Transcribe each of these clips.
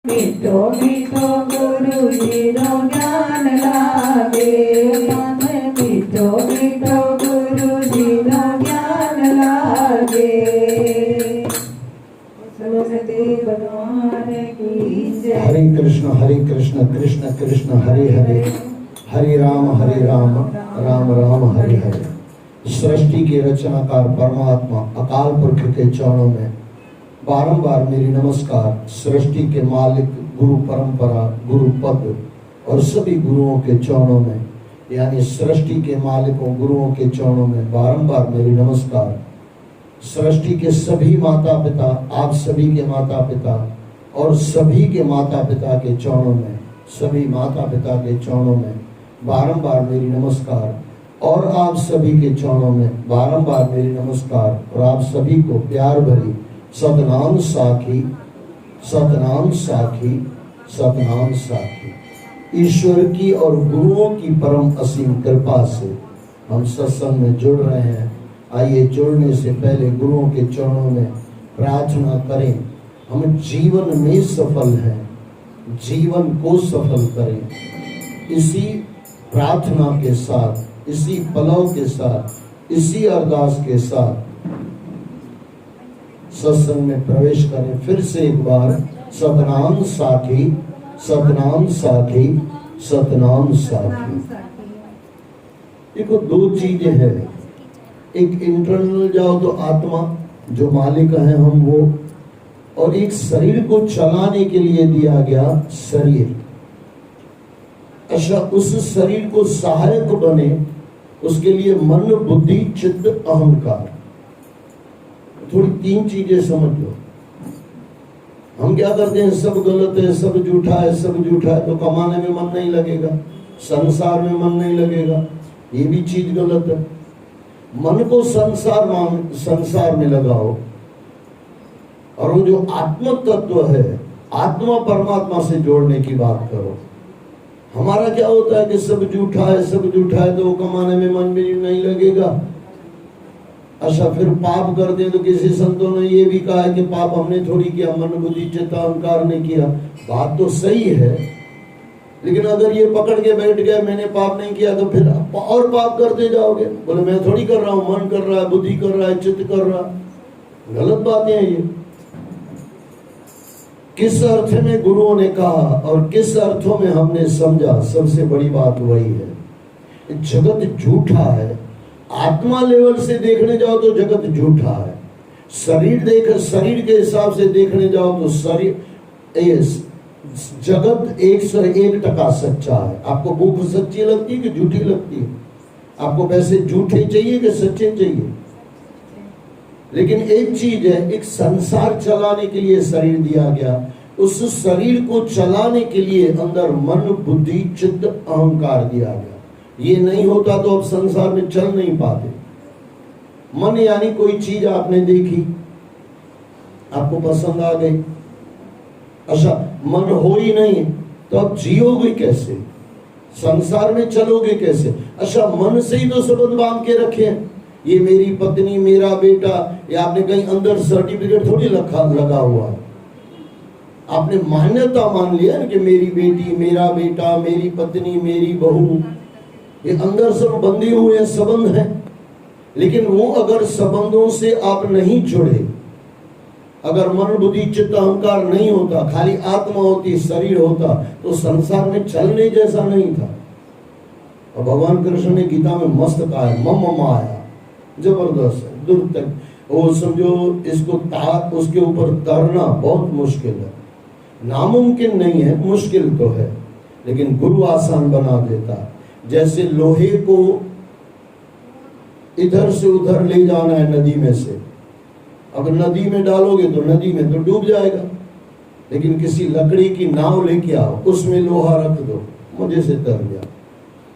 मीठो मीठो गुरु जी नो ज्ञान लागे, मन मीठो मीठो गुरु जी नो ज्ञान लागे। सदगुरुदेव भगवान की जय। हरे कृष्ण कृष्ण कृष्ण हरे हरे, हरे राम राम राम हरे हरे। सृष्टि के रचनाकार परमात्मा अकाल पुरख के चरणों में बारंबार मेरी नमस्कार। सृष्टि के मालिक गुरु परंपरा, गुरु पद और सभी गुरुओं के चरणों में, यानी सृष्टि के मालिकों गुरुओं के चरणों में बारंबार मेरी नमस्कार। सृष्टि के सभी माता पिता, आप सभी के माता पिता और सभी के माता पिता के चरणों में, सभी माता पिता के चरणों में बारंबार मेरी नमस्कार। और आप सभी के चरणों में बारंबार मेरी नमस्कार। और आप सभी को प्यार भरी सतनाम साखी, सतनाम साखी, सतनाम साखी। ईश्वर की और गुरुओं की परम असीम कृपा से हम सत्संग में जुड़ रहे हैं। आइए जुड़ने से पहले गुरुओं के चरणों में प्रार्थना करें। हम जीवन में सफल हैं, जीवन को सफल करें। इसी प्रार्थना के साथ, इसी पलव के साथ, इसी अरदास के साथ सत्संग में प्रवेश करें। फिर से एक बार सतनाम साखी, सतनाम साखी, सतनाम साखी। देखो दो चीजें हैं, एक इंटरनल जाओ तो आत्मा जो मालिक है हम वो, और एक शरीर को चलाने के लिए दिया गया शरीर। अच्छा, उस शरीर को सहायक बने उसके लिए मन, बुद्धि, चित्त, अहंकार। थोड़ी तीन चीजें समझ लो। हम क्या करते हैं, सब गलत है, सब झूठा है, सब झूठा है, तो कमाने में मन नहीं लगेगा, संसार में मन नहीं लगेगा, ये भी चीज गलत है। मन को संसार में लगाओ, और वो जो आत्म तत्व है, आत्मा परमात्मा से जोड़ने की बात करो। हमारा क्या होता है कि सब झूठा है, सब झूठा है, तो वो कमाने में मन भी नहीं लगेगा। अच्छा, फिर पाप करते तो किसी संतों ने ये भी कहा है कि पाप हमने थोड़ी किया, मन, बुद्धि, चित्त, अहंकार ने किया। बात तो सही है, लेकिन अगर ये पकड़ के बैठ गए मैंने पाप नहीं किया, तो फिर और पाप करते जाओगे। बोले मैं थोड़ी कर रहा हूं, मन कर रहा है, बुद्धि कर रहा है, चित्त कर रहा है। गलत बातें हैं ये। किस अर्थ में गुरुओं ने कहा और किस अर्थों में हमने समझा, सबसे बड़ी बात वही है। जगत झूठा है। आत्मा लेवल से देखने जाओ तो जगत झूठा है। शरीर के हिसाब से देखने जाओ तो जगत 101% सच्चा है। आपको भूख सच्ची लगती है कि झूठी लगती है? आपको पैसे झूठे चाहिए कि सच्चे चाहिए? लेकिन एक चीज है, एक संसार चलाने के लिए शरीर दिया गया। उस शरीर को चलाने के लिए अंदर मन, बुद्धि, चित्त, अहंकार दिया गया। ये नहीं होता तो अब संसार में चल नहीं पाते। मन यानी कोई चीज आपने देखी, आपको पसंद आ गई। अच्छा, मन हो ही नहीं तो अब जियोगे कैसे, संसार में चलोगे कैसे? अच्छा, मन से ही तो संबंध बांध के रखे हैं, ये मेरी पत्नी, मेरा बेटा। या आपने कहीं अंदर सर्टिफिकेट थोड़ी लगा हुआ है, आपने मान्यता मान लिया कि मेरी बेटी, मेरा बेटा, मेरी पत्नी, मेरी बहू, ये अंदर सब बंधे हुए संबंध हैं। लेकिन वो अगर संबंधों से आप नहीं जुड़े, अगर मन, बुद्धि, चित्त, अहंकार नहीं होता, खाली आत्मा होती, शरीर होता, तो संसार में चलने जैसा नहीं था। और भगवान कृष्ण ने गीता में मस्त कहा है, मम माया, जबरदस्त है, दूर तक वो समझो। इसको उसके ऊपर तरना बहुत मुश्किल है, नामुमकिन नहीं है, मुश्किल तो है, लेकिन गुरु आसान बना देता है। जैसे लोहे को इधर से उधर ले जाना है नदी में से, अगर नदी में डालोगे तो नदी में तो डूब जाएगा। लेकिन किसी लकड़ी की नाव लेके आओ, उसमें लोहा रख दो, मजे से तर गया।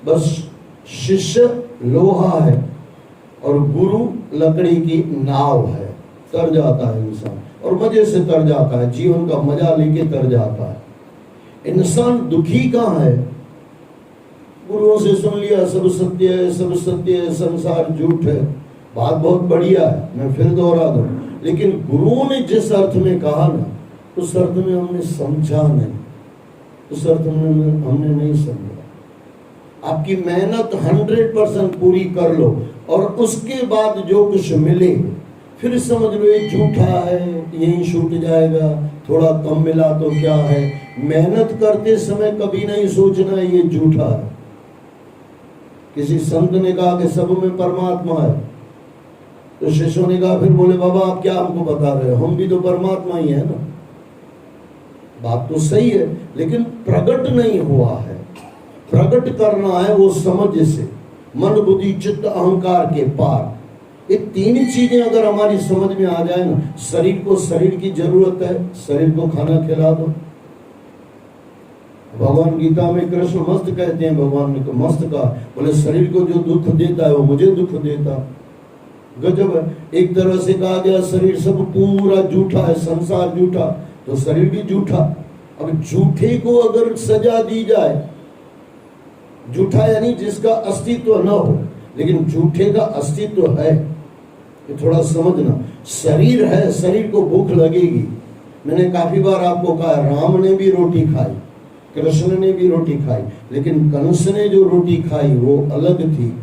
बस शिष्य लोहा है और गुरु लकड़ी की नाव है, तर जाता है इंसान और मजे से तर जाता है, जीवन का मजा लेके तर जाता है। इंसान दुखी कहाँ है? गुरुओं से सुन लिया सब सत्य है, सब सत्य है, संसार झूठ है, बात बहुत बढ़िया है, मैं फिर दोहरा दूं। लेकिन गुरुओं ने जिस अर्थ में कहा ना, उस अर्थ में हमने समझा नहीं, उस अर्थ में हमने नहीं समझा। आपकी मेहनत 100% पूरी कर लो और उसके बाद जो कुछ मिले फिर समझ लो ये झूठा है, यहीं छूट जाएगा, थोड़ा कम मिला तो क्या है। मेहनत करते समय कभी नहीं सोचना ये झूठा है। किसी संत ने कहा कि सब में परमात्मा है, तो शिष्यों ने कहा, फिर बोले बाबा आप क्या हमको बता रहे हो, हम भी तो परमात्मा ही है ना। बात तो सही है, लेकिन प्रकट नहीं हुआ है। प्रकट करना है वो समझ से, मन बुद्धि चित्त अहंकार के पार। ये तीन चीजें अगर हमारी समझ में आ जाए ना, शरीर को शरीर की जरूरत है, शरीर को खाना खिला दो। भगवान गीता में कृष्ण मस्त कहते हैं, भगवान ने तो मस्त कहा, बोले शरीर को जो दुख देता है वो मुझे दुख देता। गजब है। एक तरह से कहा गया शरीर सब पूरा झूठा है, संसार झूठा, तो शरीर भी झूठा। अब झूठे को अगर सजा दी जाए, झूठा यानी जिसका अस्तित्व न हो, लेकिन झूठे का अस्तित्व है, ये थोड़ा समझना। शरीर है, शरीर को भूख लगेगी। मैंने काफी बार आपको कहा, राम ने भी रोटी खाई, कृष्ण ने भी रोटी खाई, लेकिन कंस ने जो रोटी खाई वो अलग थी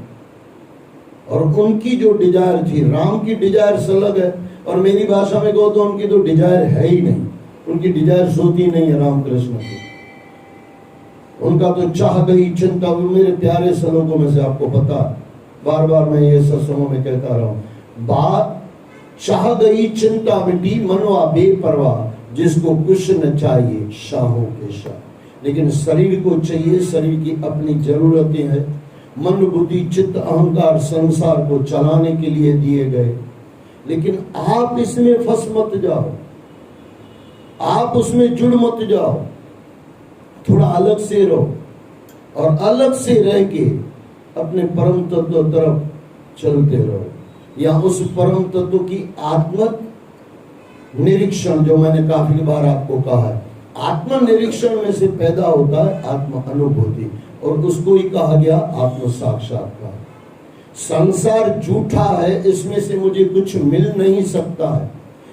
और उनकी जो डिजायर थी, राम की डिजायर अलग है। और मेरी भाषा में कहो तो उनकी तो डिजायर है ही नहीं, उनकी डिजायर होती नहीं है राम कृष्ण की। उनका तो चाह गई चिंता, मेरे प्यारे श्लोकों में से आपको पता, बार बार मैं ये सत्संगों में कहता रहा हूं, बात चाह गई चिंता मिटी मनवा बेपरवाह, जिसको कुछ न चाहिए शाहों के शाह। लेकिन शरीर को चाहिए, शरीर की अपनी जरूरतें हैं। मन बुद्धि चित्त अहंकार संसार को चलाने के लिए दिए गए, लेकिन आप इसमें फंस मत जाओ, आप उसमें जुड़ मत जाओ। थोड़ा अलग से रहो और अलग से रह के अपने परम तत्व तरफ चलते रहो, या उस परम तत्व की आत्म निरीक्षण, जो मैंने काफी बार आपको कहा है, आत्म निरीक्षण में से पैदा होता है आत्म अनुभूति, और उसको ही कहा गया आत्म साक्षात्कार। संसार झूठा है, इसमें से मुझे कुछ मिल नहीं सकता है,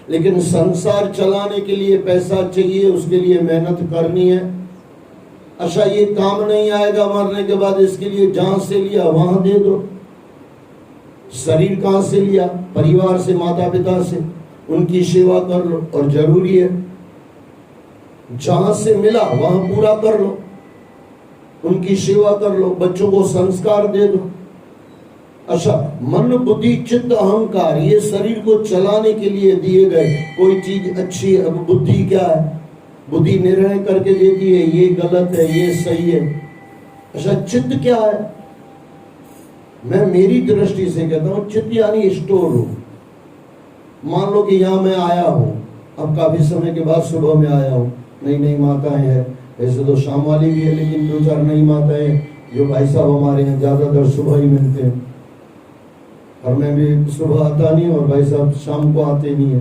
लेकिन संसार चलाने के लिए पैसा चाहिए, उसके लिए मेहनत करनी है। अच्छा ये काम नहीं आएगा मरने के बाद, इसके लिए जहां से लिया वहां दे दो। शरीर कहां से लिया? परिवार से, माता पिता से, उनकी सेवा कर लो, और जरूरी है जहां से मिला वहां पूरा कर लो, उनकी सेवा कर लो, बच्चों को संस्कार दे दो। अच्छा, मन बुद्धि चित्त अहंकार ये शरीर को चलाने के लिए दिए गए। कोई चीज अच्छी है, अब बुद्धि क्या है? बुद्धि निर्णय करके देती है, ये गलत है, ये सही है। अच्छा, चित्त क्या है? मैं मेरी दृष्टि से कहता हूं, चित्त यानी स्टोर रूम। मान लो कि यहाँ मैं आया हूं, अब काफी समय के बाद सुबह में आया हूं, नई नई माताएं हैं, ऐसे तो शाम वाली भी है, लेकिन दो चार नई माताएं जो भाई साहब हमारे हैं ज्यादातर सुबह ही मिलते हैं, और मैं भी सुबह आता नहीं और भाई साहब शाम को आते नहीं है,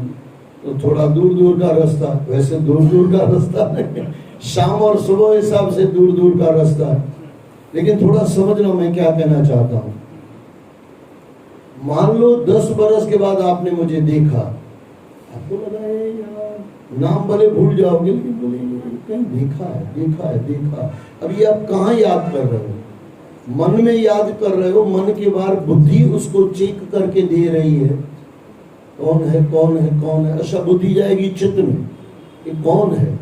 तो थोड़ा दूर दूर का रास्ता, वैसे दूर दूर का रास्ता नहीं, शाम और सुबह हिसाब से दूर दूर का रास्ता है, लेकिन थोड़ा समझना मैं क्या कहना चाहता हूं। मान लो 10 बरस के बाद आपने मुझे देखा, आपको लगा है यार, नाम भले भूल जाओगे, लेकिन बोलेंगे कहीं देखा है, देखा है, देखा। अब ये आप कहाँ याद कर रहे हो? मन में याद कर रहे हो, मन के बाहर बुद्धि उसको चेक करके दे रही है, कौन है, कौन है, कौन है। अच्छा, बुद्धि जाएगी चित्त में, ये कौन है,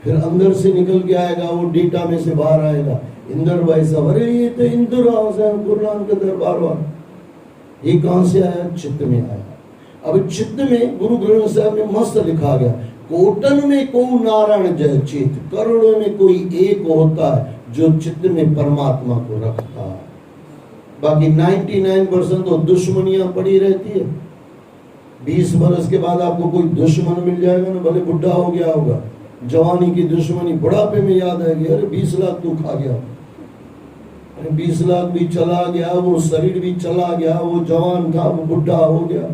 फिर अंदर से निकल के आएगा, वो डेटा में से बाहर आएगा, इंद्र भाई साहब, अरे ये तो इंद्र हाउस है, गुरु नानक के दरबार वाला, ये कहां से आया? चित्त में आया। अब चित्त में गुरु ग्रंथ साहब में मस्त लिखा गया, कोटन में को नारायण जय चित, करोड़ों में कोई एक होता है जो चित्त में परमात्मा को रखता है। बाकी 99% तो दुश्मनियां पड़ी रहती है। 20 बरस के बाद आपको कोई दुश्मन मिल जाएगा ना, भले बुढ़ा हो गया होगा, जवानी की दुश्मनी बुढ़ापे में याद आएगी, अरे 20 लाख तू खा गया, अरे 20 लाख भी चला गया, वो शरीर भी चला गया, वो जवान था वो बुढ़ा हो गया।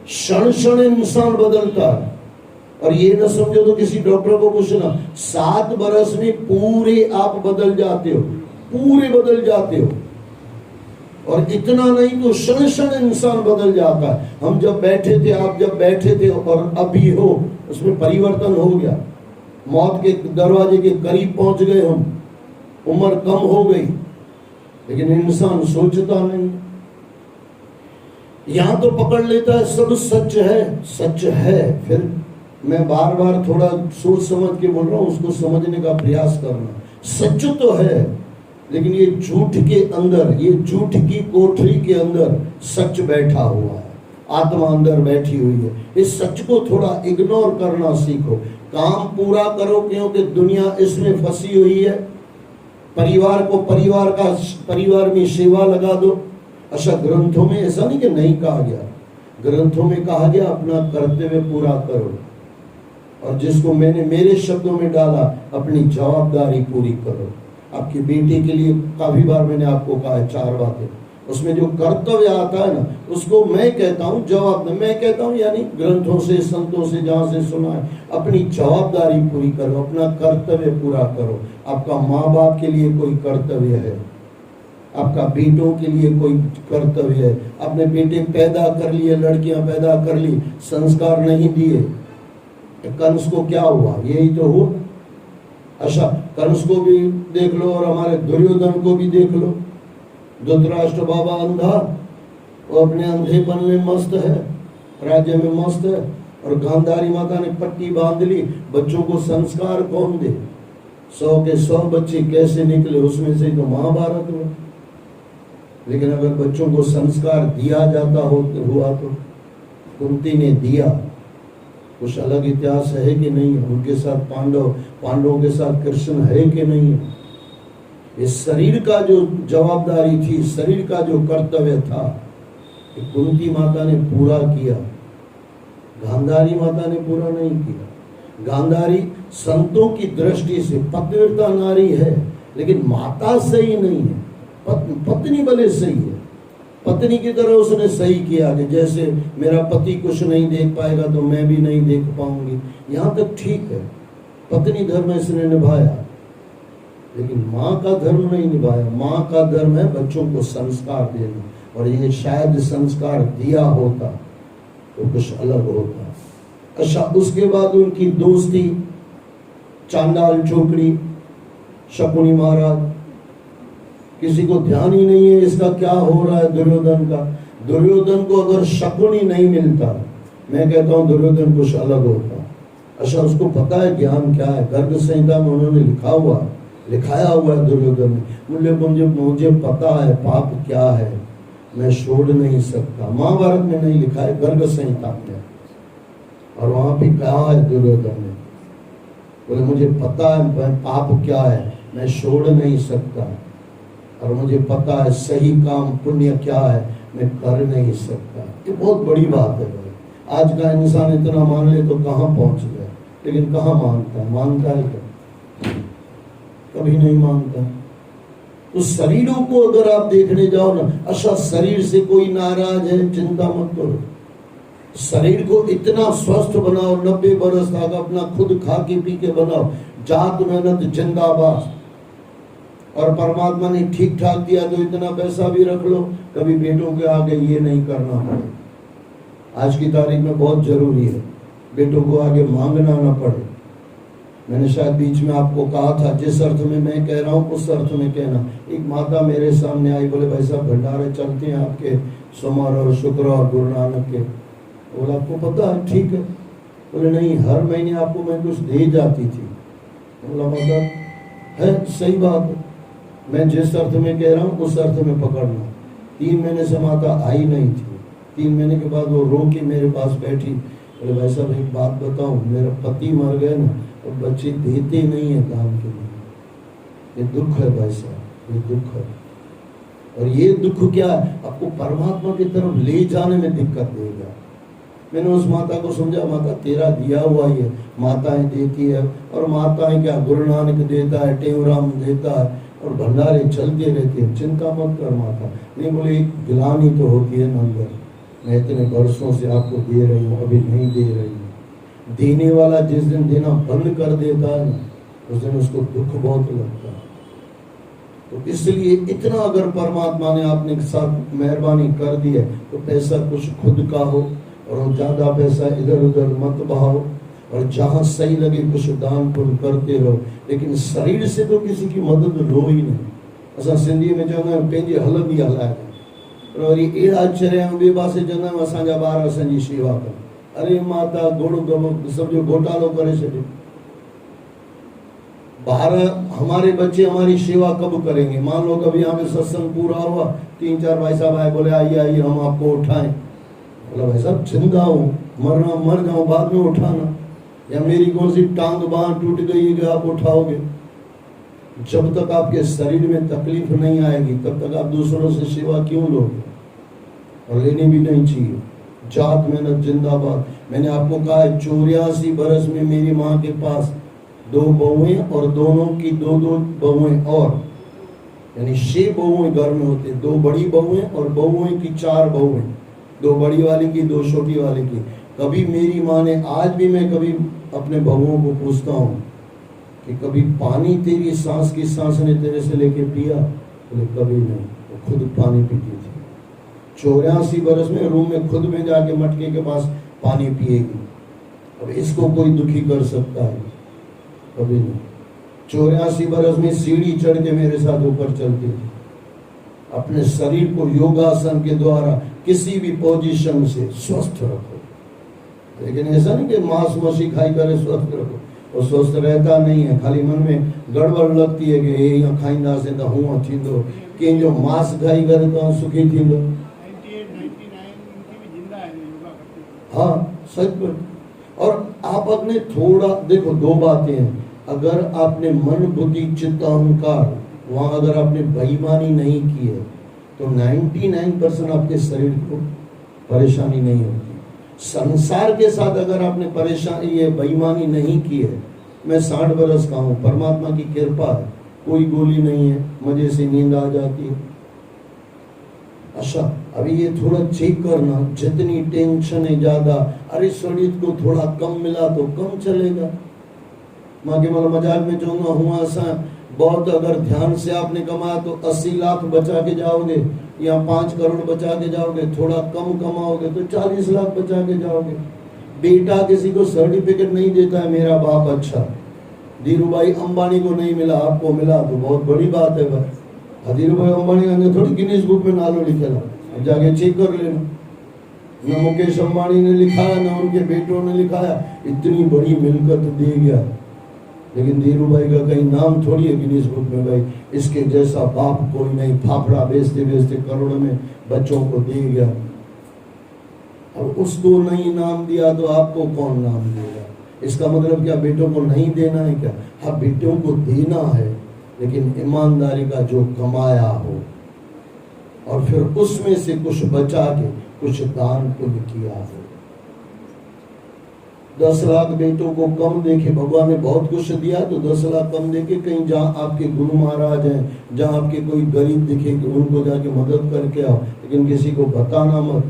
क्षण क्षण इंसान बदलता है, और ये न समझो तो किसी डॉक्टर को पूछना, 7 बरस में पूरे आप बदल जाते हो, पूरे बदल जाते हो। और इतना नहीं तो क्षण क्षण इंसान बदल जाता है। हम जब बैठे थे, आप जब बैठे थे और अभी हो, उसमें परिवर्तन हो गया। मौत के दरवाजे के करीब पहुंच गए हम, उम्र कम हो गई, लेकिन इंसान सोचता नहीं। यहां तो पकड़ लेता है सब सच है, सच है। फिर मैं बार बार थोड़ा सोच समझ के बोल रहा हूं, उसको समझने का प्रयास करना। सच तो है, लेकिन ये झूठ के अंदर, ये झूठ की कोठरी के अंदर सच बैठा हुआ है, आत्मा अंदर बैठी हुई है। इस सच को थोड़ा इग्नोर करना सीखो, काम पूरा करो, क्योंकि दुनिया इसमें फंसी हुई है। परिवार को परिवार में सेवा लगा दो। अच्छा, ग्रंथों में ऐसा नहीं कि नहीं कहा गया, ग्रंथों में कहा गया अपना कर्तव्य पूरा करो, और जिसको मैंने मेरे शब्दों में डाला, अपनी जवाबदारी पूरी करो। आपकी बेटी के लिए काफी बार मैंने आपको कहा है 4 बातें, उसमें जो कर्तव्य आता है ना, उसको मैं कहता हूँ जवाब, मैं कहता हूँ यानी ग्रंथों से, संतों से, जहां से सुना है, अपनी जवाबदारी पूरी करो, अपना कर्तव्य पूरा करो। आपका माँ बाप के लिए कोई कर्तव्य है, आपका बेटों के लिए कोई कर्तव्य है। अपने बेटे पैदा कर लिए, लड़कियां पैदा कर ली, संस्कार नहीं दिए, कंस को क्या हुआ? यही तो हुआ। अच्छा, कंस को भी देख लो और हमारे दुर्योधन को भी देख लो। धृतराष्ट्र बाबा अंधा, वो अपने अंधेपन में मस्त है, राज्य में मस्त है, और गांधारी माता ने पट्टी बांध ली। बच्चों को संस्कार कौन दे? 100 के 100 बच्चे कैसे निकले, उसमें से तो महाभारत हुआ। लेकिन अगर बच्चों को संस्कार दिया जाता हुआ तो कुंती ने दिया। कुछ अलग इतिहास है कि नहीं? उनके साथ पांडवों के साथ कृष्ण है कि नहीं? इस शरीर का जो जवाबदारी थी, शरीर का जो कर्तव्य था, कुंती माता ने पूरा किया, गांधारी माता ने पूरा नहीं किया। गांधारी संतों की दृष्टि से पतिव्रता नारी है, लेकिन माता सही नहीं है। पत्नी भले सही है, पत्नी की तरह उसने सही किया कि जैसे मेरा पति कुछ नहीं देख पाएगा तो मैं भी नहीं देख पाऊंगी, यहाँ तक ठीक है। पत्नी धर्म इसने निभाया, लेकिन माँ का धर्म नहीं निभाया। माँ का धर्म है बच्चों को संस्कार देना, और ये शायद संस्कार दिया होता तो कुछ अलग होता। अच्छा, उसके बाद उनकी दोस्ती, चांडाल चोपड़ी, शकुनी महाराज, किसी को ध्यान ही नहीं है इसका क्या हो रहा है दुर्योधन का। दुर्योधन को अगर शकुनी नहीं मिलता, मैं कहता हूं दुर्योधन कुछ अलग होता। अच्छा, उसको पता है ज्ञान क्या है, गर्ग संहिता में उन्होंने लिखाया हुआ है दुर्योधन ने, मुझे पता है पाप क्या है, मैं छोड़ नहीं सकता। महाभारत में नहीं लिखा है, गर्ग संहिता में, और वहां पे कहा है दुर्योधन ने, बोले मुझे पता है पाप क्या है, मैं छोड़ नहीं सकता, और मुझे पता है सही काम पुण्य क्या है, मैं कर नहीं सकता। ये बहुत बड़ी बात है भाई। आज का इंसान इतना मान ले तो कहाँ पहुंच गया, लेकिन कहाँ मानता है क्या? कभी नहीं मानता। तो शरीरों को अगर आप देखने जाओ ना, अच्छा शरीर से कोई नाराज है, चिंता मत करो। शरीर को इतना स्वस्थ बनाओ, 90 बरस तक अपना खुद खा के पी के बनाओ, जात मेहनत जिंदाबाद। और परमात्मा ने ठीक ठाक दिया तो इतना पैसा भी रख लो, कभी बेटों के आगे ये नहीं करना पड़े। आज की तारीख में बहुत जरूरी है, बेटों को आगे मांगना ना पड़े। मैंने शायद बीच में आपको कहा था, जिस अर्थ में मैं कह रहा हूँ उस अर्थ में कहना। एक माता मेरे सामने आई, बोले भाई साहब भंडारे चलते हैं आपके सोमवार और शुक्र और गुरु नानक के। बोला आपको पता है? ठीक है। बोले नहीं, हर महीने आपको मैं कुछ दे जाती थी। बोला मतलब है, सही बात है, मैं जिस अर्थ में कह रहा हूँ उस अर्थ में पकड़ना। 3 महीने से माता आई नहीं थी। 3 महीने के बाद वो रो के मेरे पास बैठी, बोले भाई साहब एक बात बताऊं, मेरा पति मर गए ना, और बच्चे देते नहीं है दान के लिए। ये दुख है भाई साहब, ये दुख है। और ये दुख क्या है, आपको परमात्मा की तरफ ले जाने में दिक्कत देगा। मैंने उस माता को समझा, माता तेरा दिया हुआ ही है, माताएं देती है, और माताएं क्या, गुरु नानक देता है, टेवराम देता है, और भंडारे चलते रहते हैं, चिंता मत कर माता। नहीं, बोले एक गिलानी तो होती है ना अंदर, मैं इतने वर्षों से आपको दे रही हूँ, अभी नहीं दे रही हूँ। देने वाला जिस दिन देना बंद कर देता है ना, उस दिन उसको दुख बहुत लगता है। तो इसलिए इतना अगर परमात्मा ने आपने साथ मेहरबानी कर दी है, तो पैसा कुछ खुद का हो, और ज्यादा पैसा इधर उधर मत बहाओ। और जहां सही लगे कुछ दान पुण्य करते रहो, लेकिन शरीर से तो किसी की मदद लो ही नहीं। असां सिंधी में चवंदा आहियूं पंहिंजी हलंदी हलाए, पर वरी अहिड़ा चरिया ॿिए पासे चवंदा आहियूं असांजा ॿार असांजी शेवा कनि। अरे माता गुड़ गम सम्झो घोटालो करे छॾियो। बाहर हमारे बच्चे हमारी सेवा कब करेंगे? मान लो कभी यहाँ पे सत्संग पूरा हुआ, 3-4 भाई साहब आए, बोले आइए आइए हम आपको उठाएं। बोला भाई साहब जिंदा हूँ, मरना मर जाऊं, बाद में उठाना, या मेरी कौन सी टांग बांह टूट गई है कि आप उठाओगे? जब तक आपके शरीर में तकलीफ नहीं आएगी तब तक आप दूसरों से सेवा क्यों लोगे? और लेनी भी नहीं चाहिए। जात मेहनत जिंदाबाद। मैंने आपको कहा है 84 बरस में मेरी माँ के पास 2 बहुएं और दोनों की 2-2 बहुएं, और यानी 6 बहुएं घर में होते, 2 बड़ी बहुएं और बहुएं की 4 बहुएं, 2 बड़ी वाली की 2 छोटी वाली की। कभी मेरी माँ ने, आज भी मैं कभी अपने बहुओं को पूछता हूँ कि कभी पानी तेरी सांस की सांस ने तेरे से लेके पिया? बोले कभी नहीं, वो खुद पानी पीती थी। 84 बरस में रूम में खुद में जाके मटके के पास पानी पिएगी। अब इसको कोई दुखी कर सकता है? कभी नहीं। 84 बरस में सीढ़ी चढ़ के मेरे साथ ऊपर चलती थी। अपने शरीर को योगासन के द्वारा किसी भी पोजीशन से स्वस्थ रखो, लेकिन ऐसा नहीं कि मांस मछली खाई करे स्वस्थ रखो, वो स्वस्थ रहता नहीं है। खाली मन में गड़बड़ लगती है कि ये यहाँ खाईंदासीं त हूँ थींदो, कंहिंजो मांस खाई करे तो सुखी थींदो। हाँ सच में। और आप अपने थोड़ा देखो, 2 बातें हैं। अगर आपने मन बुद्धि चित्त अहंकार वहां अगर आपने बेईमानी नहीं की है तो 99% आपके शरीर को परेशानी नहीं होती। संसार के साथ अगर आपने परेशानी ये बेईमानी नहीं की है, मैं 60 बरस का हूँ, परमात्मा की कृपा है, कोई गोली नहीं है, मजे से नींद आ जाती है। अच्छा अभी ये थोड़ा चेक करना, जितनी टेंशन है ज्यादा, अरे शरीर को थोड़ा कम मिला तो कम चलेगा। माँ के मतलब मजाक में चाहूंगा हुआ ऐसा बहुत, अगर ध्यान से आपने कमाया तो 80 लाख बचा के जाओगे, या 5 करोड़ बचा के जाओगे। थोड़ा कम कमाओगे तो 40 लाख बचा के जाओगे। बेटा किसी को सर्टिफिकेट नहीं देता है मेरा बाप अच्छा, धीरू भाई अंबानी को नहीं मिला, आपको मिला तो बहुत बड़ी बात है भाई। धीरू भाई अंबानी ने थोड़ी गिनीज बुक में नालो लिखेला, अब जाके चेक कर लेना। न मुकेश अंबानी ने लिखाया न उनके बेटों ने लिखाया, इतनी बड़ी मिलकत दे गया, लेकिन धीरू भाई का कहीं नाम थोड़ी है गिनीज बुक में। भाई इसके जैसा बाप कोई नहीं, फाफड़ा बेचते बेचते करोड़ों में बच्चों को दे गया। अब उसको नहीं नाम दिया तो आपको कौन नाम देगा? इसका मतलब क्या बेटों को नहीं देना है क्या? हाँ बेटों को देना है, लेकिन ईमानदारी का जो कमाया हो, और फिर उसमें से कुछ बचा के कुछ दान पुण्य किया हो। 10 लाख बेटों को कम देके, भगवान ने बहुत कुछ दिया तो 10 लाख कम देके कहीं जहाँ आपके गुरु महाराज हैं, जहाँ आपके कोई गरीब दिखे कि उनको जाके मदद करके आओ, लेकिन किसी को बताना मत।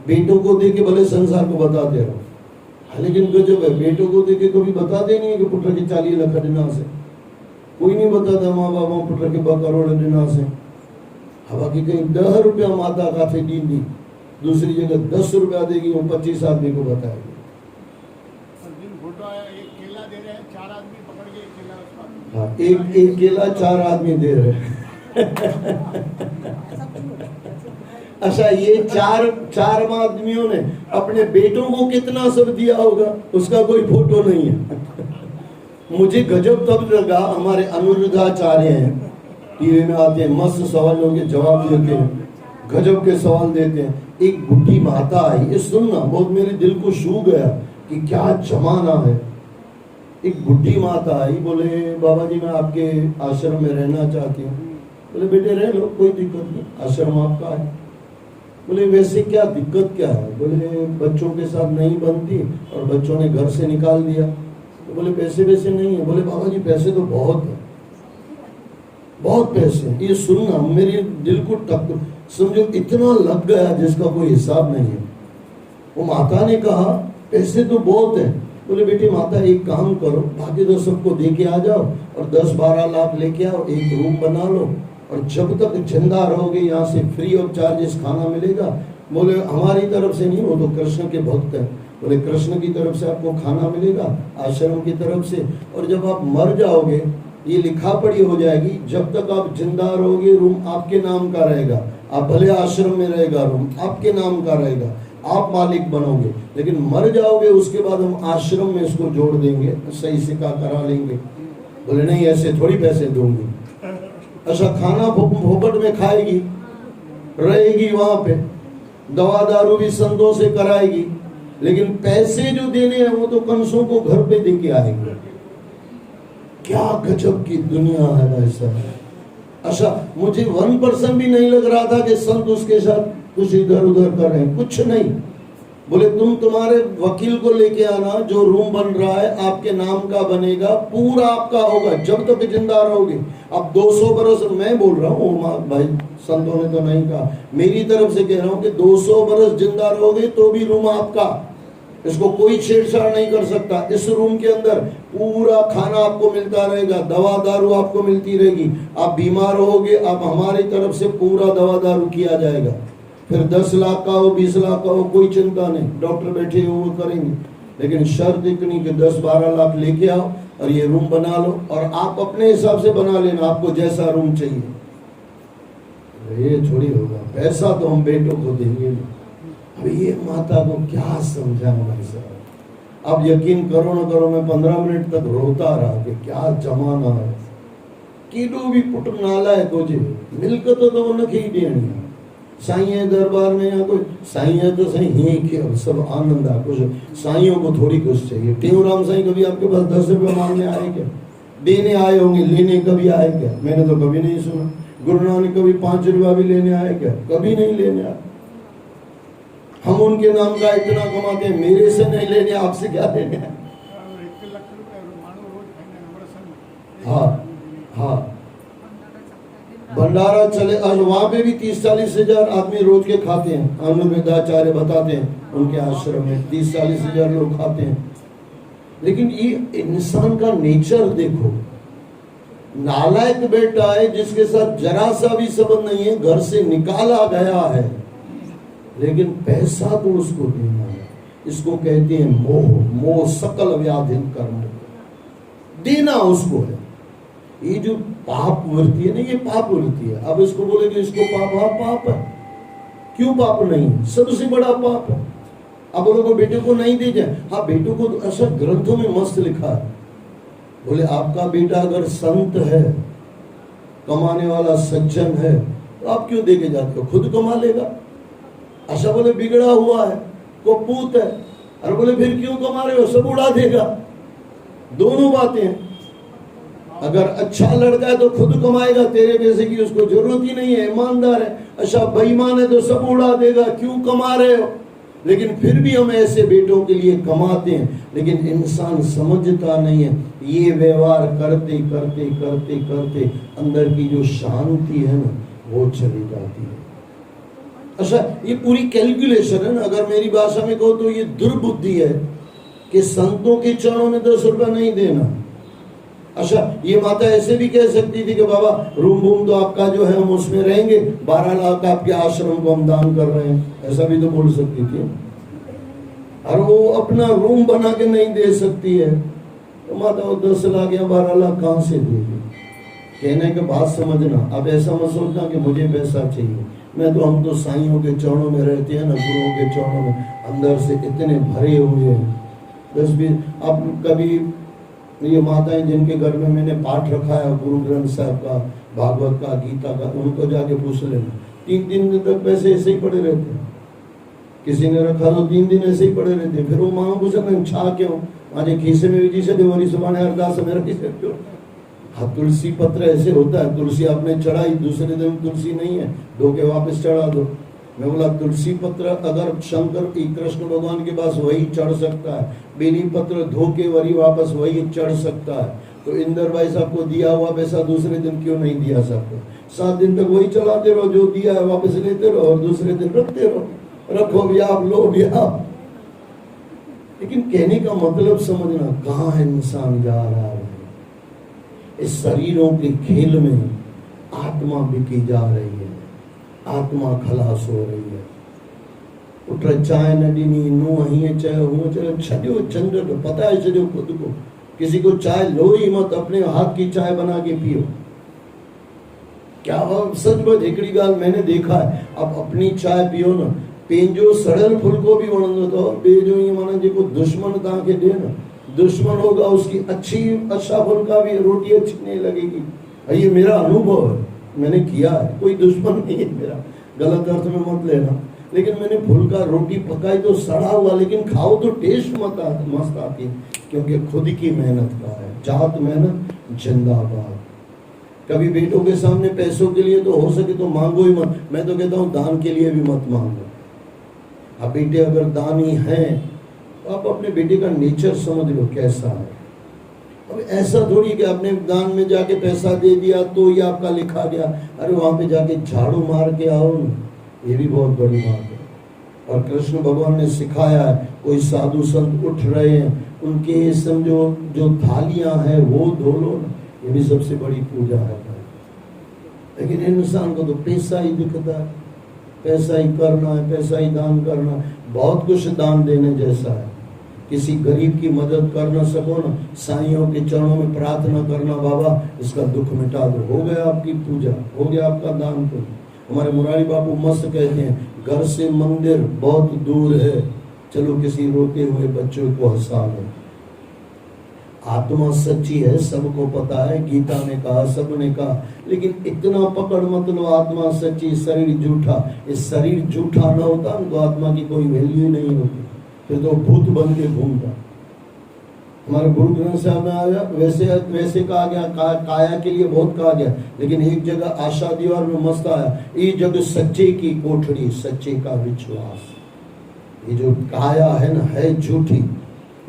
बेटों को देके भले संसार को बताते रहो, लेकिन गजब है, बेटों को देके कभी बताते नहीं है कि पुत्र की 40 लाख दिना से कोई नहीं बताता। माँ बाप पुत्र के 2 करोड़ दिना से हवा की कहीं 10 रुपया माता का थे दी, दूसरी जगह 10 रुपया देगी, वो 25 आदमी को बताएगी। हाँ एक केला 4 आदमी दे रहे अच्छा ये 4 आदमियों ने अपने बेटों को कितना सब दिया होगा, उसका कोई फोटो नहीं है। मुझे गजब तब लगा, हमारे अनुरुद्धाचार्य हैं, टीवी में आते हैं, मस्त सवालों के जवाब देते हैं, गजब के सवाल देते हैं। एक बुढ़ी माता आई, ये सुनना बहुत मेरे दिल को छू गया कि क्या जमाना है। एक बुढ़ी माता आई, बोले बाबा जी मैं आपके आश्रम में रहना चाहती हूँ। बोले बेटे रह लो, कोई दिक्कत नहीं, आश्रम आपका है। बोले वैसे क्या दिक्कत क्या है? बोले बच्चों के साथ नहीं बनती और बच्चों ने घर से निकाल दिया। तो बोले पैसे वैसे नहीं है। बोले बाबा जी पैसे तो बहुत है, बहुत पैसे। ये सुनना मेरे दिल को टक समझो इतना लग गया जिसका कोई हिसाब नहीं है। वो माता ने कहा पैसे तो बहुत है। बोले बेटी माता एक काम करो, बाकी तो सबको दे के आ जाओ और 10-12 लाख लेके आओ, एक रूम बना लो और जब तक जिंदा रहोगे यहाँ से फ्री ऑफ चार्जेस खाना मिलेगा। बोले हमारी तरफ से नहीं, वो तो कृष्ण के भक्त हैं, बोले कृष्ण की तरफ से आपको खाना मिलेगा, आश्रम की तरफ से, और जब आप मर जाओगे ये लिखा पढ़ी हो जाएगी, जब तक आप जिंदा रहोगे रूम आपके नाम का रहेगा, आप भले आश्रम में रहेगा रूम आपके नाम का रहेगा, आप मालिक बनोगे, लेकिन मर जाओगे उसके बाद हम आश्रम में इसको जोड़ देंगे, सही सिक्का करा लेंगे। बोले नहीं ऐसे थोड़ी पैसे दूंगी। अच्छा खाना फोकट में खाएगी, रहेगी वहां पे, दवा दारू भी संतों से कराएगी, लेकिन पैसे जो देने हैं वो तो कंसों को घर पे दे के आएंगे। क्या गजब की दुनिया है भाई साहब। अच्छा मुझे 1% भी नहीं लग रहा था कि संत उसके साथ कुछ इधर उधर कर रहे हैं, कुछ नहीं। बोले तुम तुम्हारे वकील को लेके आना, जो रूम बन रहा है आपके नाम का बनेगा, पूरा आपका होगा जब तक जिंदा रहोगे। अब 200 बरस मैं बोल रहा हूँ भाई, संतों ने तो नहीं कहा, मेरी तरफ से कह रहा हूँ कि 200 बरस जिंदा रहोगे तो भी रूम आपका, इसको कोई छेड़छाड़ नहीं कर सकता। इस रूम के अंदर पूरा खाना आपको मिलता रहेगा, दवा दारू आपको मिलती रहेगी, आप बीमार होगे आप हमारी तरफ से पूरा दवा दारू किया जाएगा। फिर 10 लाख का हो 20 लाख का हो कोई चिंता नहीं, डॉक्टर बैठे हो वो करेंगे, लेकिन शर्त इतनी कि 10-12 लाख लेके आओ और ये रूम बना लो, और आप अपने हिसाब से बना लेना आपको जैसा रूम चाहिए। ये थोड़ी होगा, पैसा तो हम बेटों को देंगे। अब ये माता को क्या समझाऊं भाई साहब। अब यकीन करो न करो, मैं 15 मिनट तक रोता रहा कि क्या जमाना है। कीडो भी पुट नाला है तुझे मिलकत तो वो नखी देनी साईं दरबार में, या कोई साईं है तो सही ही के सब आनंद आ, कुछ साईयों को थोड़ी कुछ चाहिए। टेऊराम साईं कभी आपके पास 10 रुपये मांगने आए क्या? देने आए होंगे, लेने कभी आए क्या? मैंने तो कभी नहीं सुना। गुरु नानक कभी 5 रुपया भी लेने आए क्या? कभी नहीं लेने आए। हम उनके नाम का इतना कमाते हैं, मेरे से नहीं लेने, आपसे क्या लेने हैं? हाँ हाँ भंडारा चले, आज वहां पे भी 30-40 हजार आदमी रोज के खाते हैं। आनंदाचार्य बताते हैं उनके आश्रम में 30-40 हजार लोग खाते हैं। लेकिन ये इंसान का नेचर देखो, नालायक बेटा है जिसके साथ जरा सा भी संबंध नहीं है, घर से निकाला गया है, लेकिन पैसा तो उसको देना है। इसको कहते हैं मोह। मोह सकल व्याधि कर्म, देना उसको है। ये जो पाप वृत्ति है ना, ये पाप वृत्ति है। अब इसको बोले कि इसको पाप, हाँ पाप है, क्यों पाप नहीं? सबसे बड़ा पाप है। अब बोलो को बेटे को नहीं दे जाए, हाँ बेटों को तो ऐसा ग्रंथों में मस्त लिखा है। बोले आपका बेटा अगर संत है, कमाने वाला सज्जन है, तो आप क्यों दे के जाते हो? खुद कमा लेगा। अच्छा बोले बिगड़ा हुआ है, को पूत है, अरे बोले फिर क्यों कमा रहे हो? सब उड़ा देगा। दोनों बातें हैं। अगर अच्छा लड़का है तो खुद कमाएगा, तेरे पैसे की उसको जरूरत ही नहीं है, ईमानदार है। अच्छा बेईमान है तो सब उड़ा देगा, क्यों कमा रहे हो? लेकिन फिर भी हम ऐसे बेटों के लिए कमाते हैं, लेकिन इंसान समझता नहीं है। ये व्यवहार करते करते करते करते अंदर की जो शांति है ना, वो चली जाती है। अच्छा ये पूरी कैलकुलेशन है ना, अगर मेरी भाषा में कहो तो ये दुर्बुद्धि है कि संतों के चरणों में 10 रुपया नहीं देना। अच्छा ये माता ऐसे भी कह सकती थी कि बाबा रूम बूम तो आपका जो है हम उसमें रहेंगे, 12 लाख आपके आश्रम को हम दान कर रहे हैं, ऐसा भी तो बोल सकती थी। और वो अपना रूम बना के नहीं दे सकती है, तो माता वो 10 लाख या 12 लाख कहाँ से देगी? कहने के बात समझना। अब ऐसा मत सोचना कि मुझे पैसा चाहिए। मैं तो, हम तो साईयों के चरणों में रहते हैं ना, गुरुओं के चरणों में, अंदर से इतने भरे हुए हैं। 10-20 अब कभी ये माताएं जिनके घर में मैंने पाठ रखा है गुरु ग्रंथ साहब का, भागवत का, गीता का, उनको जाके पूछ लेना, 3 दिन तक पैसे ऐसे ही पड़े रहते हैं। किसी ने रखा तो 3 दिन ऐसे ही पड़े रहते हैं। फिर वो माँ पूछा छा क्यों? आज खीसे में भी से देवरी सुबाने अरदास मेरा खीसे क्यों? हाँ तुलसी पत्र ऐसे होता है, तुलसी आपने चढ़ाई, दूसरे दिन तुलसी नहीं है, धो के वापस चढ़ा दो। मैं बोला तुलसी पत्र अगर शंकर की कृष्ण भगवान के पास वही चढ़ सकता है, बेली पत्र धो के वरी वापस वही चढ़ सकता है, तो इंदर भाई साहब को दिया हुआ पैसा दूसरे दिन क्यों नहीं दिया सबको? 7 दिन तक वही चलाते रहो, जो दिया है वापस लेते रहो और दूसरे दिन रखते रहो। रखो भी आप, लो भी आप। लेकिन कहने का मतलब समझना, कहाँ इंसान जा रहा है? इस शरीरों के खेल में आत्मा बिकी जा रही है, आत्मा खलास हो रही है। उठ चाय न ॾिनी नूं हीअं चयो हूअं चयो, छॾियो झंझट, पताए छॾियो खुद को। किसी को चाय लो ही मत, अपने हाथ की चाय बना के पियो। क्या सचमुच हिकिड़ी ॻाल्हि मैंने देखा है, अब अपनी चाय पियो न, पंहिंजो सड़ियल फुल्को बि वणंदो अथव, ॿिए जो ईअं माना जेको दुश्मन तव्हांखे ॾिए न, दुश्मन होगा उसकी अच्छा फुल्का भी रोटी अच्छी नहीं लगेगी। ये मेरा अनुभव है, मैंने किया है, कोई दुश्मन नहीं है मेरा, गलत अर्थ में मत लेना। लेकिन मैंने फुल्का रोटी पकाई तो सड़ा हुआ, लेकिन खाओ तो टेस्ट मस्त आती है, क्योंकि खुद की मेहनत का है। जात मेहनत जिंदाबाद। कभी बेटों के सामने पैसों के लिए तो हो सके तो मांगो ही मत। मैं तो कहता हूँ दान के लिए भी मत मांगो। अब बेटे अगर दानी हैं तो आप अपने बेटे का नेचर समझ लो कैसा है। अब ऐसा थोड़ी कि आपने दान में जाके पैसा दे दिया तो ये आपका लिखा गया, अरे वहां पे जाके झाड़ू मार के आओ न, ये भी बहुत बड़ी बात है। और कृष्ण भगवान ने सिखाया है, कोई साधु संत उठ रहे हैं, उनके समझो जो थालियां हैं वो धो लो ना, ये भी सबसे बड़ी पूजा है। लेकिन इंसान को तो पैसा ही दिखता है, पैसा ही करना है, पैसा ही दान करना है। बहुत कुछ दान देने जैसा है। किसी गरीब की मदद कर न सको ना, साईयों के चरणों में प्रार्थना करना, बाबा इसका दुख मिटा दो, हो गया आपकी पूजा, हो गया आपका दान। तो हमारे मुरारी बापू मस्त कहते हैं, घर से मंदिर बहुत दूर है, चलो किसी रोते हुए बच्चों को हंसा लो। आत्मा सच्ची है, सबको पता है, गीता ने कहा, सबने कहा, लेकिन इतना पकड़ मत लो आत्मा सच्ची शरीर झूठा। इस शरीर झूठा न होता तो आत्मा की कोई वैल्यू ही नहीं होती, फिर तो भूत बन के घूमता। हमारे गुरु ग्रंथ साहब में आया, वैसे कहा गया, काया के लिए बहुत कहा गया, लेकिन एक जगह आशा दीवार में मस्त आया, ये जग सच्चे की कोठड़ी, सच्चे का विश्वास। ये जो काया है ना, है झूठी,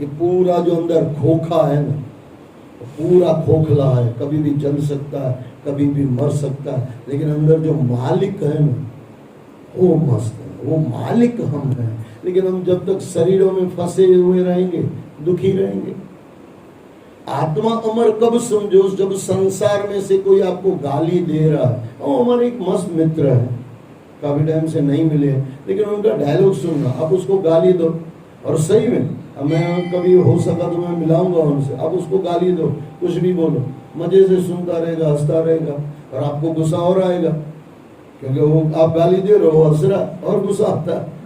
ये पूरा जो अंदर खोखा है ना, पूरा खोखला है, कभी भी जल सकता है, कभी भी मर सकता है, लेकिन अंदर जो मालिक है ना, वो मस्त है, वो मालिक हम हैं। लेकिन हम जब तक शरीरों में फंसे हुए रहेंगे, दुखी रहेंगे। आत्मा अमर कब समझो, जब संसार में से कोई आपको गाली दे रहा है। वो हमारे एक मस्त मित्र है, काफी टाइम से नहीं मिले, लेकिन उनका डायलॉग सुनना, आप उसको गाली दो, और सही में मैं कभी हो सका तो मैं मिलाऊंगा उनसे, आप उसको गाली दो, कुछ भी बोलो, मजे से सुनता रहेगा, हंसता रहेगा, और आपको गुस्सा और आएगा, क्योंकि वो आप गाली दे रहे हो, हंस रहा और गुस्सा आता है।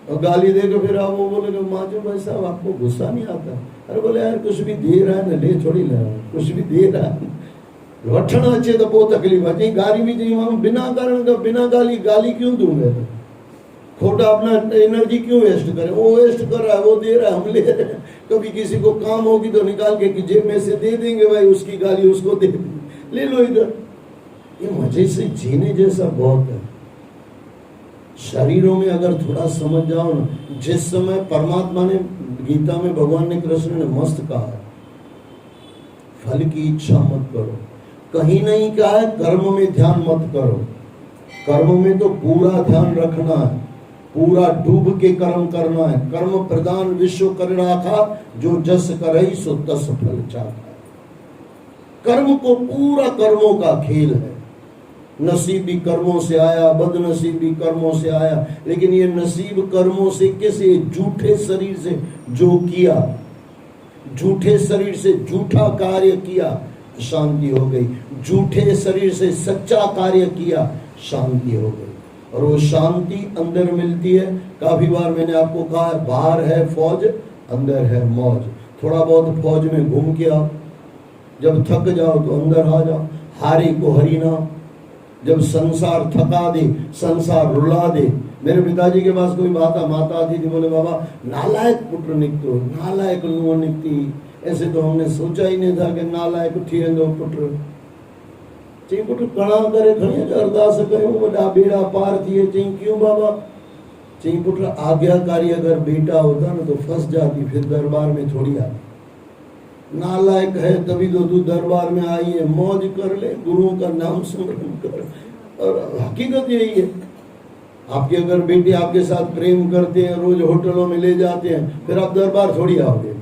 और गाली देकर फिर आप वो बोलेगा, माजूम भाई साहब आपको गुस्सा नहीं आता? अरे बोले यार कुछ भी दे रहा है ना, ले थोड़ी ले रहा है, कुछ भी दे रहा है, वठण अचे तो बहुत तकलीफ है। गाली भी चाहिए, हम बिना कारण का बिना गाली क्यों दूंगे? खोटा अपना एनर्जी क्यों वेस्ट करें? वो वेस्ट कर रहा है, वो दे रहा है, हम ले रहे हैं। कभी किसी को काम होगी तो निकाल के जेब में से दे देंगे, भाई उसकी गाली उसको दे देंगे, ले लो इधर। ये मजे से जीने जैसा बहुत है। शरीरों में अगर थोड़ा समझ जाओ ना, जिस समय परमात्मा ने गीता में भगवान ने कृष्ण ने मस्त कहा है, फल की इच्छा मत करो। कहीं नहीं कहा है कर्म में ध्यान मत करो। कर्म में तो पूरा ध्यान रखना है, पूरा डूब के कर्म करना है। कर्म प्रदान विश्व कर राखा, जो जस करई सो तस फल चाखा। कर्म को पूरा कर्मों का खेल है। नसीबी कर्मों से आया, बदनसीबी कर्मों से आया, लेकिन ये नसीब कर्मों से किसी झूठे शरीर से जो किया, झूठे शरीर से झूठा कार्य किया, शांति हो गई। झूठे शरीर से सच्चा कार्य किया, शांति हो गई। और वो शांति अंदर मिलती है। काफी बार मैंने आपको कहा है, बाहर है फौज, अंदर है मौज। थोड़ा बहुत फौज में घूम के आओ, जब थक जाओ तो अंदर आ जाओ। हारी को हरी नाम। जब संसार थका दे, संसार रुला दे। मेरे पिताजी के पास कोई माता आती थी, बोले बाबा नालायक पुत्र निकतो, नालायक नुंह निकती। ऐसे तो हमने सोचा ही नहीं था कि नालायक थियंदो पुत्र। चई पुत्र कणा करे खणी अरदास कयो, वॾा बेड़ा पार थिए। चई क्यों बाबा? चई पुत्र आज्ञाकारी अगर बेटा होता ना तो फंस जाती, फिर दरबार में थोड़ी आती। नालायक है तभी तो तू दरबार में आई है, मौज कर ले, गुरुओं का नाम स्मरण कर। और हकीकत यही है। आपके अगर बेटे आपके साथ प्रेम करते हैं, रोज होटलों में ले जाते हैं, फिर आप दरबार थोड़ी आओगे।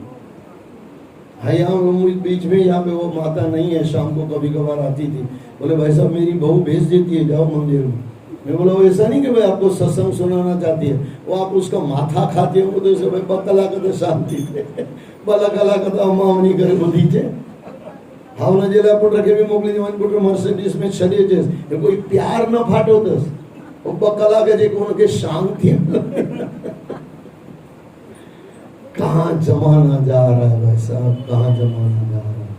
हाँ, यहाँ बीच में यहाँ पे वो माता नहीं है, शाम को कभी कभार आती थी, बोले भाई साहब मेरी बहू भेज देती है, जाओ मंदिर में। मैं बोला वो ऐसा नहीं कि भाई आपको सत्संग सुनाना चाहती है, वो आप उसका माथा खाते हो तो ऐसे भाई बकला का शांति थे बला कला का अम्मा नहीं करे बुद्धि थे भावना जेला पुट रखे भी मोकली जवान पुट मर्सिडीज में चले जे कोई प्यार न फाटो दस वो बकला के जे कोन के शांति कहाँ जमाना जा रहा है भाई साहब, कहाँ जमाना जा रहा है।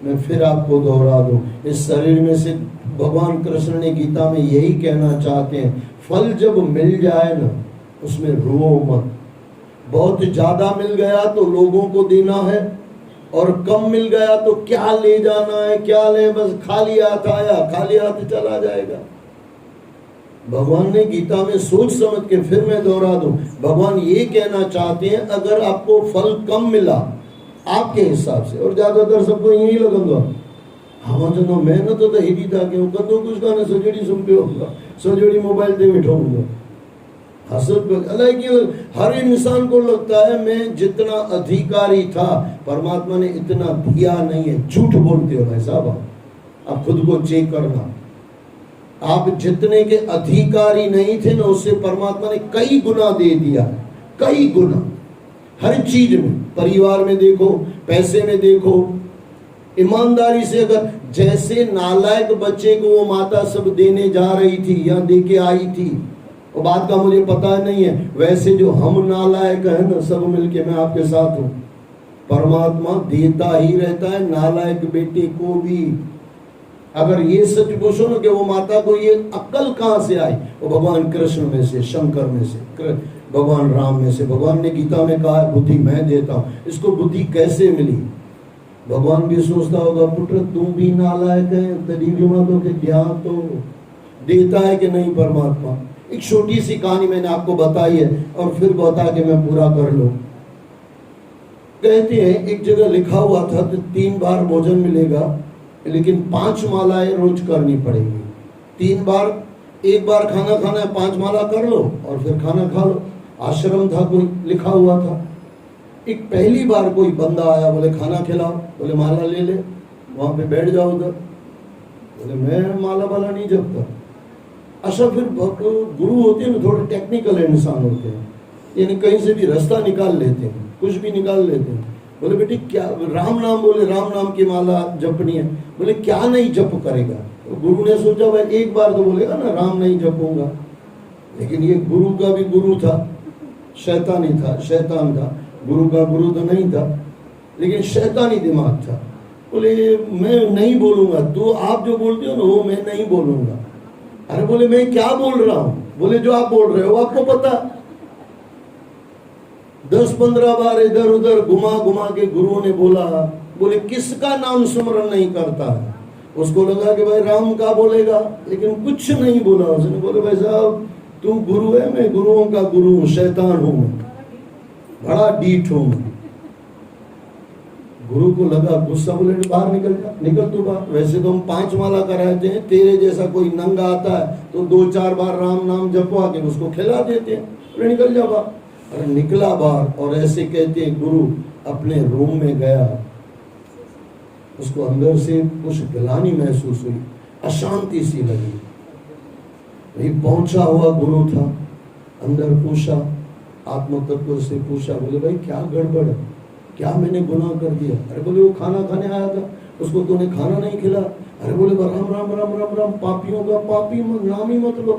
मैं फिर आपको दोहरा दूं, इस शरीर में से भगवान कृष्ण ने गीता में यही कहना चाहते हैं, फल जब मिल जाए ना उसमें रो मत। बहुत ज्यादा मिल गया तो लोगों को देना है, और कम मिल गया तो क्या ले जाना है, क्या ले, बस खाली हाथ आया खाली हाथ चला जाएगा। भगवान ने गीता में सोच समझ के, फिर मैं दोहरा दूं, भगवान ये कहना चाहते हैं अगर आपको फल कम मिला आपके हिसाब से, और ज्यादातर सबको यही लगेगा हाँ जो मेहनत तो ही था कि कदों कुछ गाने सजड़ी सुन के होगा, सजड़ी मोबाइल दे बैठूंगा हसद अलग की। हर इंसान को लगता है मैं जितना अधिकारी था परमात्मा ने इतना दिया नहीं है। झूठ बोलते हो भाई साहब, आप खुद को चेक करना। आप जितने के अधिकारी नहीं थे ना उससे परमात्मा ने कई गुना दे दिया, कई गुना। हर चीज में, परिवार में देखो, पैसे में देखो, ईमानदारी से अगर जैसे नालायक बच्चे को वो माता सब देने जा रही थी या दे के आई थी, वो बात का मुझे पता नहीं है, वैसे जो हम नालायक है ना सब मिलके, मैं आपके साथ हूं, परमात्मा देता ही रहता है नालायक बेटे को भी। अगर ये सच पूछो ना कि वो माता को ये अक्ल कहां से आई, वो भगवान कृष्ण में से, शंकर में से, भगवान राम में से। भगवान ने गीता में कहा बुद्धि मैं देता हूं, इसको बुद्धि कैसे मिली। भगवान भी सोचता होगा पुत्र तू भी नालायक है, तभी भी मातो के ज्ञान तो देता है कि नहीं परमात्मा। एक छोटी सी कहानी मैंने आपको बताई है और फिर बता के मैं पूरा कर लूं। कहते हैं एक जगह लिखा हुआ था तो 3 बार भोजन मिलेगा लेकिन 5 मालाएं रोज करनी पड़ेगी। 3 बार, एक बार खाना खाना है 5 माला कर लो और फिर खाना खा लो। आश्रम था कोई, लिखा हुआ था। एक पहली बार कोई बंदा आया, बोले खाना खिलाओ, बोले माला ले ले, वहां पे बैठ जाओ उधर। बोले मैं माला वाला नहीं जपता। अच्छा, फिर गुरु होते हैं ना थोड़े टेक्निकल इंसान होते हैं, यानी कहीं से भी रास्ता निकाल लेते हैं, कुछ भी निकाल लेते हैं। बोले बेटी क्या राम नाम, बोले राम नाम की माला जपनी है। बोले क्या नहीं जप करेगा। तो गुरु ने सोचा भाई एक बार तो बोलेगा ना राम नहीं जपूंगा, लेकिन ये गुरु का भी गुरु था, शैतानी था, शैतान था। गुरु का गुरु तो नहीं था लेकिन शैतानी दिमाग था। बोले मैं नहीं बोलूंगा, तो आप जो बोलते हो ना वो मैं नहीं बोलूंगा। अरे बोले मैं क्या बोल रहा हूं। बोले जो आप बोल रहे हो आपको पता। 10-15 बार इधर उधर घुमा घुमा के गुरु ने बोला। बोले किसका नाम स्मरण नहीं करता है। उसको लगा कि भाई राम का बोलेगा, लेकिन कुछ नहीं बोला उसने। बोले भाई साहब तू गुरु है, मैं गुरुओं का गुरु हूं, शैतान हूं, बड़ा डीठ हूं। गुरु को लगा गुस्सा, बोले बाहर निकल जा, निकल तू बाहर। वैसे तो हम 5 माला कराते हैं, तेरे जैसा कोई नंगा आता है तो 2-4 बार राम नाम जपवा के उसको खिला देते हैं। बोले निकल जा बाहर। अरे निकला बाहर और ऐसे कहते हैं गुरु अपने रूम में गया। उसको अंदर से कुछ गिलानी महसूस हुई, अशांति सी लगी। वही पहुंचा हुआ गुरु था, अंदर पूछा, आत्म तत्व से पूछा, बोले भाई क्या गड़बड़ है, क्या मैंने गुनाह कर दिया। अरे बोले वो खाना खाने आया था, उसको तूने खाना नहीं खिला। अरे बोले राम राम राम राम राम, पापियों का पापी नाम ही मत लो।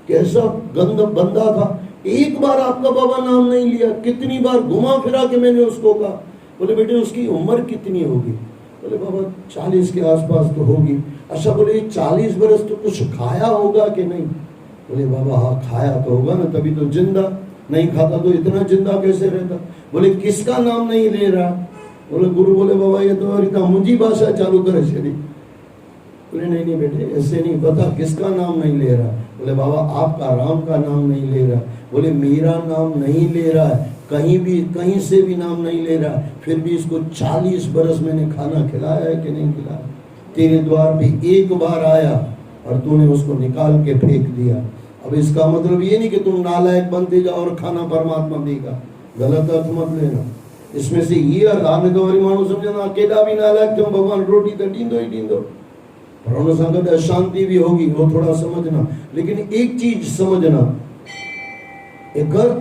कैसा गंदा बंदा था, एक बार आपका बाबा नाम नहीं लिया, कितनी बार घुमा फिरा के मैंने उसको कहा। बोले बेटे उसकी उम्र कितनी होगी। बोले बाबा 40 के आसपास तो होगी। अच्छा, बोले 40 बरस तो कुछ खाया होगा कि नहीं। बोले बाबा हाँ खाया तो होगा ना, तभी तो जिंदा, नहीं खाता तो इतना जिंदा कैसे रहता। बोले किसका नाम नहीं ले रहा। बोले गुरु बोले बाबा ये तो मुझी भाषा चालू करे चली। बोले नहीं नहीं बेटे ऐसे नहीं, पता किसका नाम नहीं ले रहा। बोले बाबा आपका राम का नाम नहीं ले रहा। बोले मेरा नाम नहीं ले रहा है, कहीं भी कहीं से भी नाम नहीं ले रहा, फिर भी इसको 40 बरस मैंने खाना खिलाया है कि नहीं खिलाया। तेरे द्वार पे एक बार आया और तूने उसको निकाल के फेंक दिया। अब इसका मतलब ये नहीं कि तुम नालायक बनते जाओ और खाना परमात्मा देगा, गलत अर्थ मत लेना। इसमें से ये आने तो वाली मानो समझना, अकेला भी नालायक क्यों, भगवान रोटी तो डींदो ही डींदो। परम संगत अशांति भी होगी, वो थोड़ा समझना। लेकिन एक चीज समझना,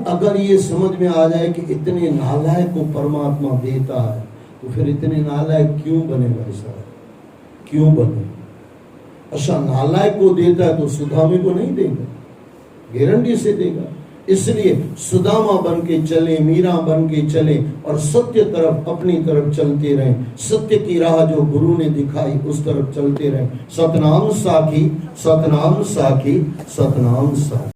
अगर ये समझ में आ जाए कि इतने नालायक को परमात्मा देता है, तो फिर इतने नालायक क्यों बने भाई साहब, क्यों बने? अच्छा नालायक को देता है तो सुदामे को नहीं देगा, गारंटी से देगा। इसलिए सुदामा बन के चले, मीरा बन के चले और सत्य तरफ, अपनी तरफ चलते रहे। सत्य की राह जो गुरु ने दिखाई उस तरफ चलते रहे। सतनाम साखी, सतनाम साखी, सतनाम साखी।